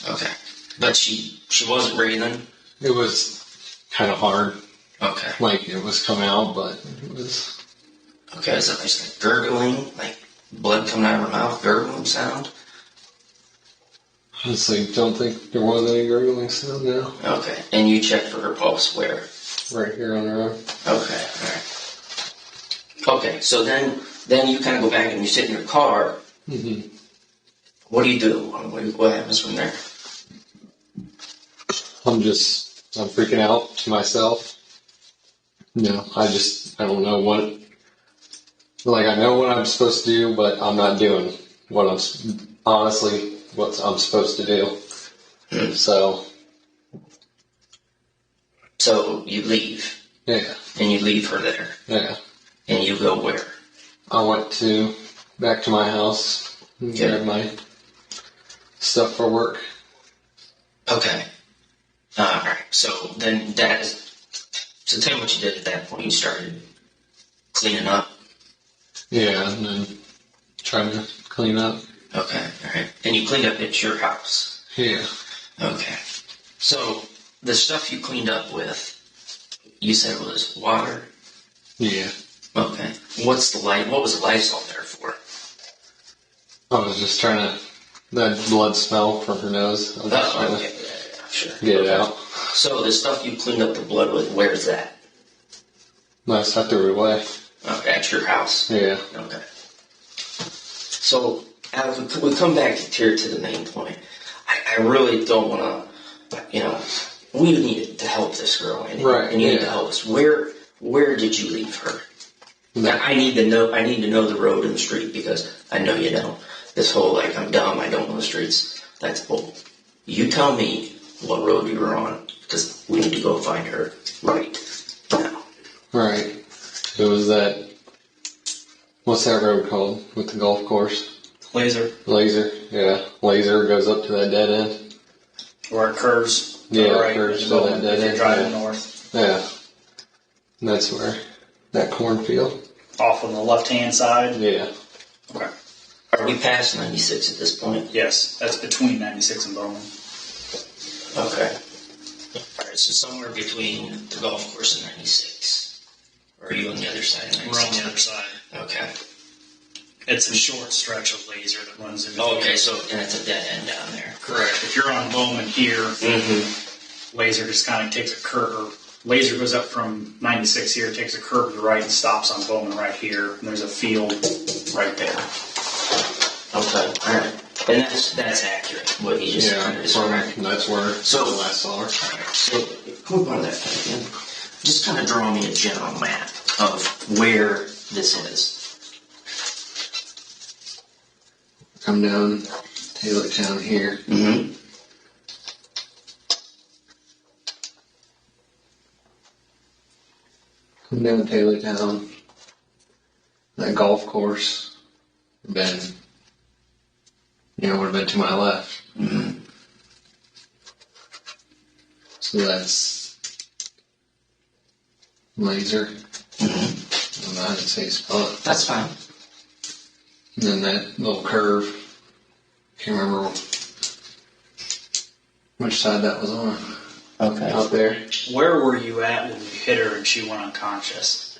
Okay. But she wasn't breathing? It was kind of hard. Okay. Like, it was coming out, but it was... Okay, is that just gurgling? Like blood coming out of her mouth? Gurgling sound? Honestly, don't think there was any gurgling sound now. Okay. And you checked for her pulse where? Right here on her arm. Okay, alright. Okay, so then you kind of go back and you sit in your car. Mm-hmm. What do you do? What happens from there? I'm freaking out to myself. I don't know what, I know what I'm supposed to do, but I'm not doing what I'm supposed to do. So you leave. Yeah. And you leave her there. Yeah. And you go where? I went back to my house and grabbed my stuff for work. Okay. Alright, so then so tell me what you did at that point. You started cleaning up? Yeah, and then trying to clean up. Okay, alright. And you cleaned up at your house? Yeah. Okay. So, the stuff you cleaned up with, you said was water? Yeah. Okay. What was the Lysol there for? I was just trying to, that blood smell from her nose. I was just trying to Sure. get it out. So the stuff you cleaned up the blood with, where's that? Nice, I threw it away. Okay, at your house? Yeah. Okay. So, Alex, we come back here to the main point. I really don't want to, we need to help this girl. And you need to help us. Where did you leave her? Now, I need to know the road and the street because I know you don't. This whole, I'm dumb, I don't know the streets. That's bull. You tell me what road you were on, because we need to go find her right now. Right. It was that, what's that road called with the golf course? Laser. Yeah. Laser goes up to that dead end. Where it curves. Yeah, right, it curves to that dead if you're end. driving north. Yeah. And that's where, that cornfield. Off on the left-hand side? Yeah. Okay. Are we past 96 at this point? Yes, that's between 96 and Bowman. Okay. Alright, so somewhere between the golf course and 96. Or are you on the other side of 96? We're on the other side. Okay. It's a short stretch of laser that runs in between. Okay, so, and it's a dead end down there. Correct. If you're on Bowman here, laser just kind of takes a curve. Laser goes up from 96 here, takes a curve to the right and stops on Bowman right here. And there's a field right there. Okay, alright. And that's accurate, what you just kind of described. That's where the last saw her. So, can we go to that thing again? Just kind of draw me a general map of where this is. Come down Taylor Town here. Mm-hmm. Come down Taylor Town. That golf course. Then, would have been to my left. Mm-hmm. So that's laser. Mm-hmm. I didn't say spot. That's fine. And then that little curve. Can't remember which side that was on. Okay. Out there. Where were you at when you hit her and she went unconscious?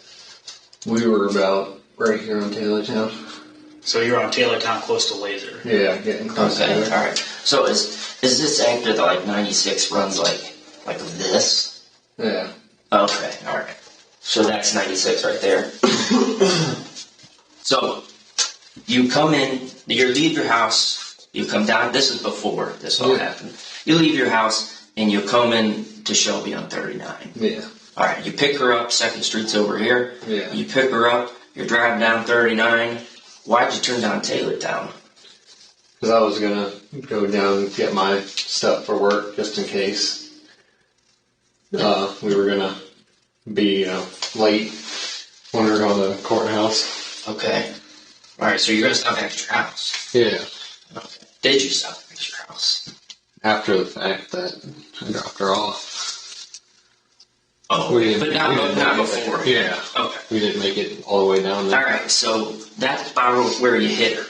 We were about right here on Taylor Town. So you're on Taylor Town close to laser. Yeah, getting close to it. Alright. So is this after the 96 runs like this? Yeah. Okay, alright. So that's 96 right there. So you come in, you leave your house, you come down, this is before this all happened. You leave your house and you come in to Shelby on 39. Yeah. Alright, you pick her up, 2nd Street's over here. Yeah. You pick her up, you're driving down 39. Why'd you turn down Taylor Town? Because I was going to go down and get my stuff for work just in case. We were going to be late when we were going to the courthouse. Okay. Alright, so you're going to stop at your house? Yeah. Okay. Did you stop at your house? After the fact that I dropped her off. Oh, but not before. Yeah. Okay. We didn't make it all the way down there. Alright, so that's about where you hit her.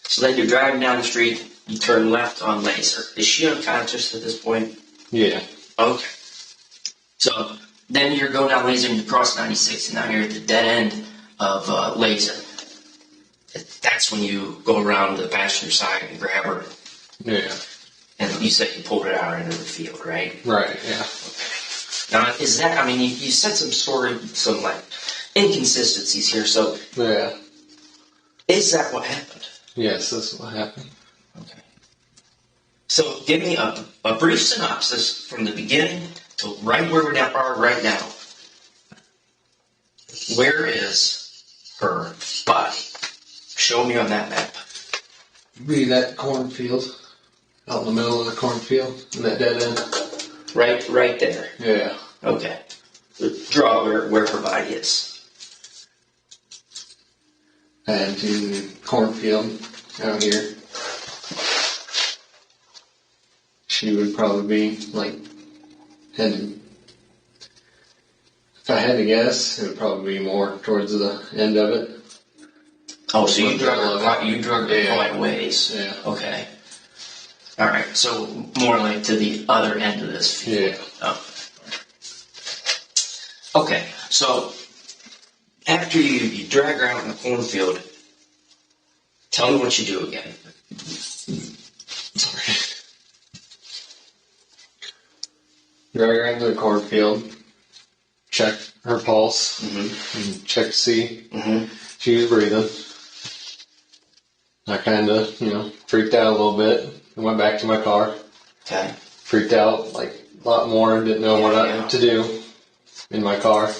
So then you're driving down the street, you turn left on Laser. Is she unconscious at this point? Yeah. Okay. So then you're going down Laser and you cross 96 and now you're at the dead end of Laser. That's when you go around the passenger side and grab her. Yeah. And you said you pulled it out into the field, right? Right, yeah. Okay. Now, is that, you said some inconsistencies here, so. Yeah. Is that what happened? Yes, that's what happened. Okay. So, give me a brief synopsis from the beginning to right where we are right now. Where is her body? Show me on that map. Be that cornfield. Out in the middle of the cornfield. In that dead end. Right there. Yeah. Okay. draw where her body is. And in the cornfield out here. She would probably be like heading. If I had to guess, it would probably be more towards the end of it. Oh, so you drug her quite a ways. Yeah. Okay. All right. So more like to the other end of this field. Yeah. Okay. So after you drag her out in the cornfield, tell me what you do again. Sorry. Drag her into the cornfield. Check her pulse. And check to see she was breathing. I kind of, freaked out a little bit and went back to my car. Okay. Freaked out like a lot more. Didn't know what to do in my car.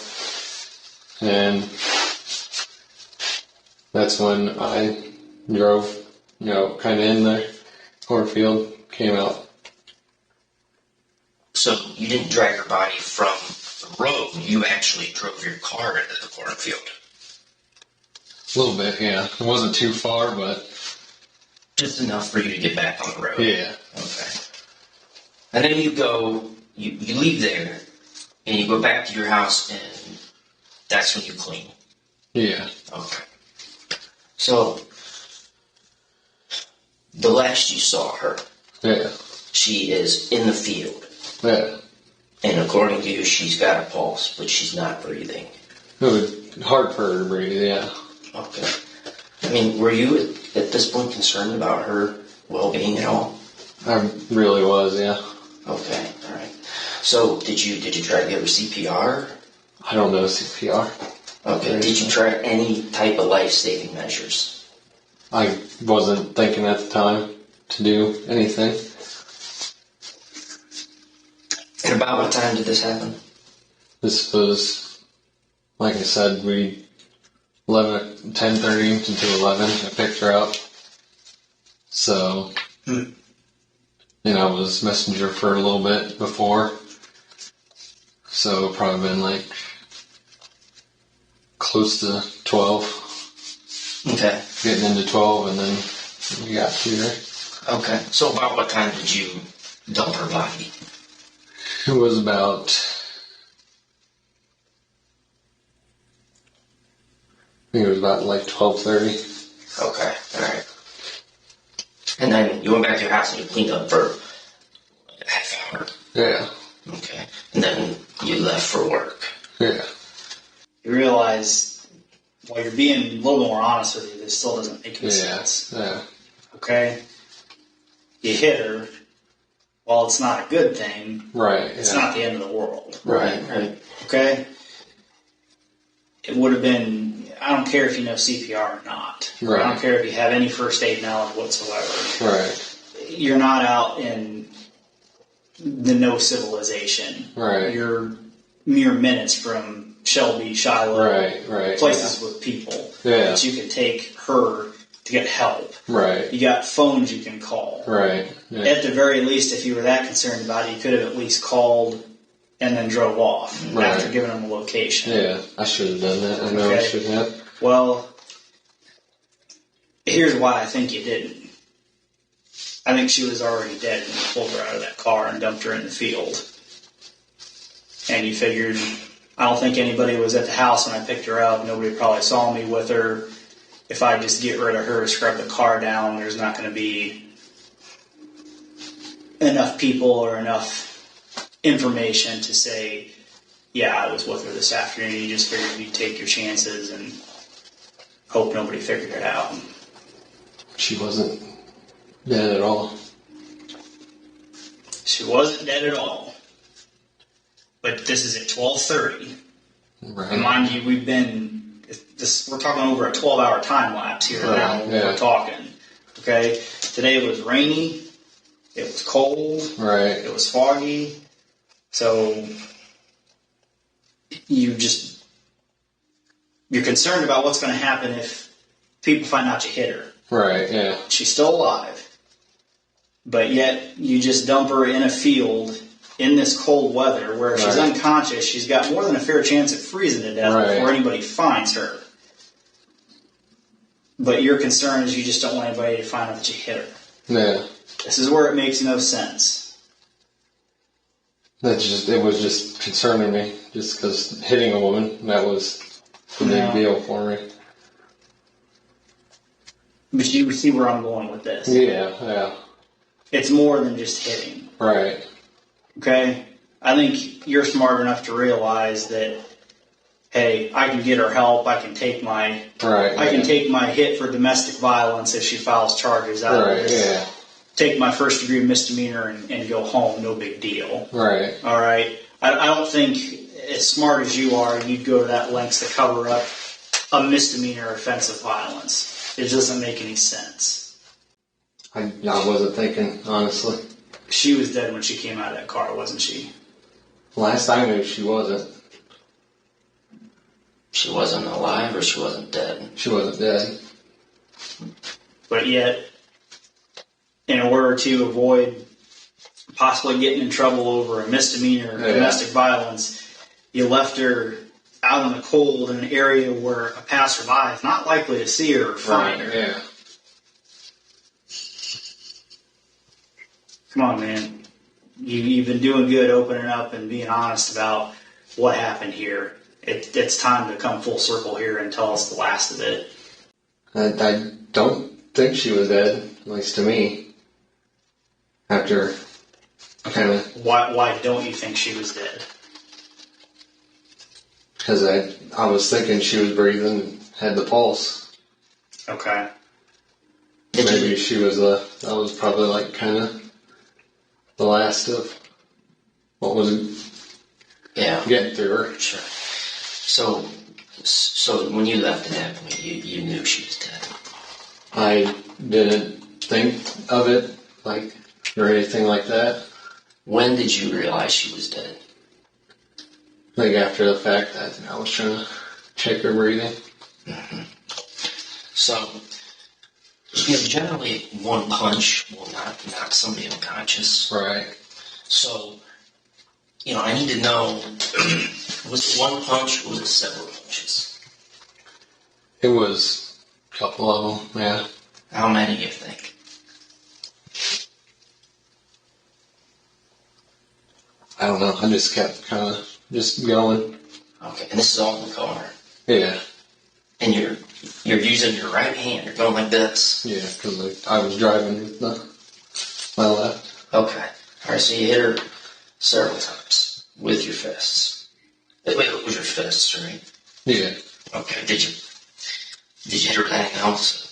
And that's when I drove, kind of in the cornfield, came out. So you didn't drag her body from the road. You actually drove your car into the cornfield. A little bit, yeah. It wasn't too far, but... Just enough for you to get back on the road. Yeah. Okay. And then you go, you leave there, and you go back to your house, and that's when you clean. Yeah. Okay. So, the last you saw her, she is in the field. Yeah. And according to you, she's got a pulse, but she's not breathing. It was hard for her to breathe, yeah. Okay. I mean, were you at this point concerned about her well-being at all? I really was, yeah. Okay, all right. So, did you try to give her CPR? I don't know CPR. Okay. Did you try any type of life-saving measures? I wasn't thinking at the time to do anything. And about what time did this happen? This was, like I said, 10:30 to 11. I picked her up. So, I was messenger for a little bit before. So, probably been like close to 12. Okay. Getting into 12, and then we got here. Okay. So, about what time did you dump her body? It was about... I think it was about like 12:30. Okay, alright. And then you went back to your house and you cleaned up for a half hour. Yeah. Okay. And then you left for work. Yeah. You realize, while you're being a little more honest with you, this still doesn't make any sense. Yeah. Okay? You hit her. While it's not a good thing, it's not the end of the world. Right. Okay? It would have been, I don't care if you know CPR or not. Right. I don't care if you have any first aid knowledge whatsoever. Right. You're not out in the no civilization. Right. You're mere minutes from Shelby, Shiloh, places with people that you can take her to get help. Right. You got phones you can call. Right. Yeah. At the very least, if you were that concerned about it, you could have at least called and then drove off after giving them a location. Yeah, I should have done that. I know I should have. Well, here's why I think you didn't. I think she was already dead when you pulled her out of that car and dumped her in the field. And you figured, I don't think anybody was at the house when I picked her up. Nobody probably saw me with her. If I just get rid of her, scrub the car down, there's not going to be enough people or enough information to say, yeah, I was with her this afternoon. You just figured you'd take your chances and hope nobody figured it out. She wasn't dead at all. She wasn't dead at all. But this is at 12:30. Right. And mind you, we're talking over a 12-hour time lapse here now when we're talking. Okay? Today it was rainy. It was cold. Right. It was foggy. So you're concerned about what's going to happen if people find out you hit her. Right, yeah. She's still alive. But yet you just dump her in a field in this cold weather where if she's unconscious, she's got more than a fair chance of freezing to death before anybody finds her. But your concern is you just don't want anybody to find out that you hit her. Yeah. This is where it makes no sense. It was just concerning me, just because hitting a woman, that was a big deal for me. But you see where I'm going with this. Yeah. It's more than just hitting. Right. Okay? I think you're smart enough to realize that, hey, I can get her help. I can take my take my hit for domestic violence if she files charges out of this. Yeah. Take my first degree misdemeanor and go home. No big deal. Right. All right. I don't think, as smart as you are, you'd go to that lengths to cover up a misdemeanor offensive violence. It doesn't make any sense. I wasn't thinking, honestly. She was dead when she came out of that car, wasn't she? Last I knew, she wasn't. She wasn't alive or she wasn't dead? She wasn't dead. But yet, in order to avoid possibly getting in trouble over a misdemeanor or domestic violence, you left her out in the cold in an area where a passerby is not likely to see her or find her. Yeah. Come on, man. You've been doing good opening up and being honest about what happened here. It's time to come full circle here and tell us the last of it. I don't think she was dead, at least to me. After kind of... Why don't you think she was dead? Because I was thinking she was breathing, had the pulse. Okay. Maybe she was that was probably like kind of the last of what was getting through her. Sure. So when you left at that point, you knew she was dead. I didn't think of it or anything like that. When did you realize she was dead? After the fact that I was trying to check her breathing. Mm-hmm. So, generally one punch will knock somebody unconscious. Right. So, I need to know, was it one punch or was it several punches? It was a couple of them, yeah. How many do you think? I don't know. I just kept kind of just going. Okay, and this is all in the car. Yeah. And you're using your right hand. You're going like this. Yeah, because I was driving with my left. Okay. All right. So you hit her several times with your fists. Wait, with your fists, right? Yeah. Okay. Did you hit her with anything else?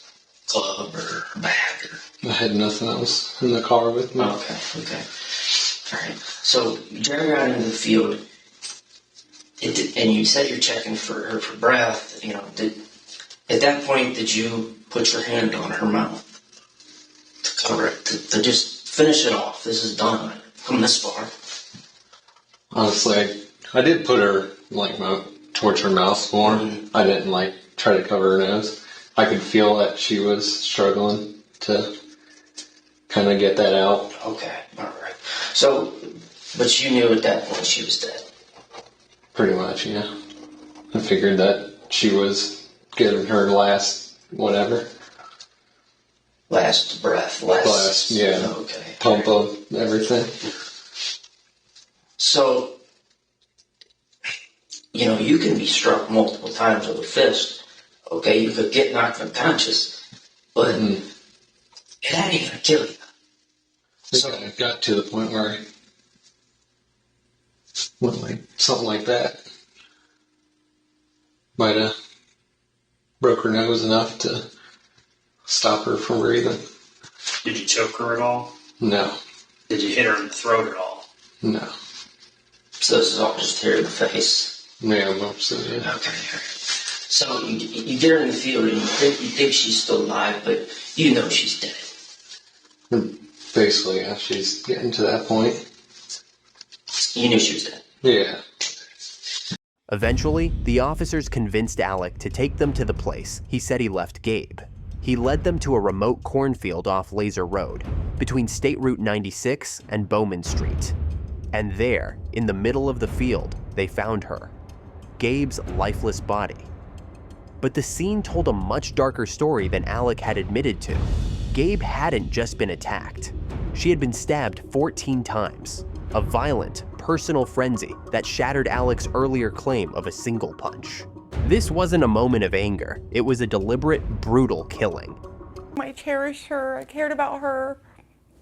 A club or a bag? I had nothing else in the car with me. Okay. All right. So you drive her out into the field, and you said you're checking for her for breath. At that point, did you put your hand on her mouth to cover it, to just finish it off? This is done. Come this far. Honestly, I did put her towards her mouth more. Mm-hmm. I didn't try to cover her nose. I could feel that she was struggling to kind of get that out. Okay, all right. So, but you knew at that point she was dead. Pretty much, yeah. I figured that she was getting her last whatever. Last breath. Last yeah. Okay. Pump of everything. So, you can be struck multiple times with a fist. Okay, you could get knocked unconscious, but it ain't gonna kill you. So I got to the point where I went something like that. Might have broke her nose enough to stop her from breathing. Did you choke her at all? No. Did you hit her in the throat at all? No. So this is all just here in the face? Yeah, mostly, yeah. Okay. So you get her in the field and you think she's still alive, but you know she's dead. Basically, yeah, she's getting to that point. You knew she was dead? Yeah. Eventually, the officers convinced Alec to take them to the place he said he left Gabe. He led them to a remote cornfield off Laser Road, between State Route 96 and Bowman Street. And there, in the middle of the field, they found her, Gabe's lifeless body. But the scene told a much darker story than Alec had admitted to. Gabe hadn't just been attacked. She had been stabbed 14 times, a violent, personal frenzy that shattered Alec's earlier claim of a single punch. This wasn't a moment of anger, it was a deliberate, brutal killing. I cherished her, I cared about her,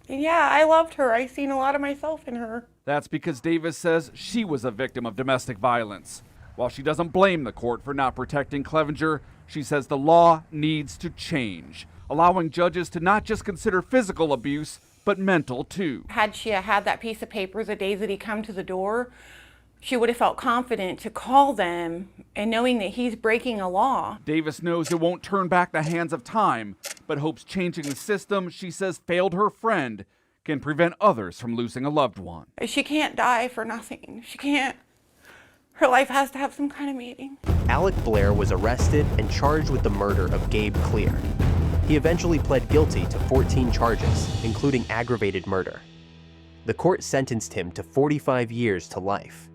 and yeah, I loved her. I seen a lot of myself in her. That's because Davis says she was a victim of domestic violence. While she doesn't blame the court for not protecting Clevenger, she says the law needs to change, allowing judges to not just consider physical abuse, but mental too. Had she had that piece of paper the days that he come to the door, she would have felt confident to call them and knowing that he's breaking a law. Davis knows it won't turn back the hands of time, but hopes changing the system she says failed her friend can prevent others from losing a loved one. She can't die for nothing. She can't. Her life has to have some kind of meaning. Alec Blair was arrested and charged with the murder of Gabe Clear. He eventually pled guilty to 14 charges, including aggravated murder. The court sentenced him to 45 years to life.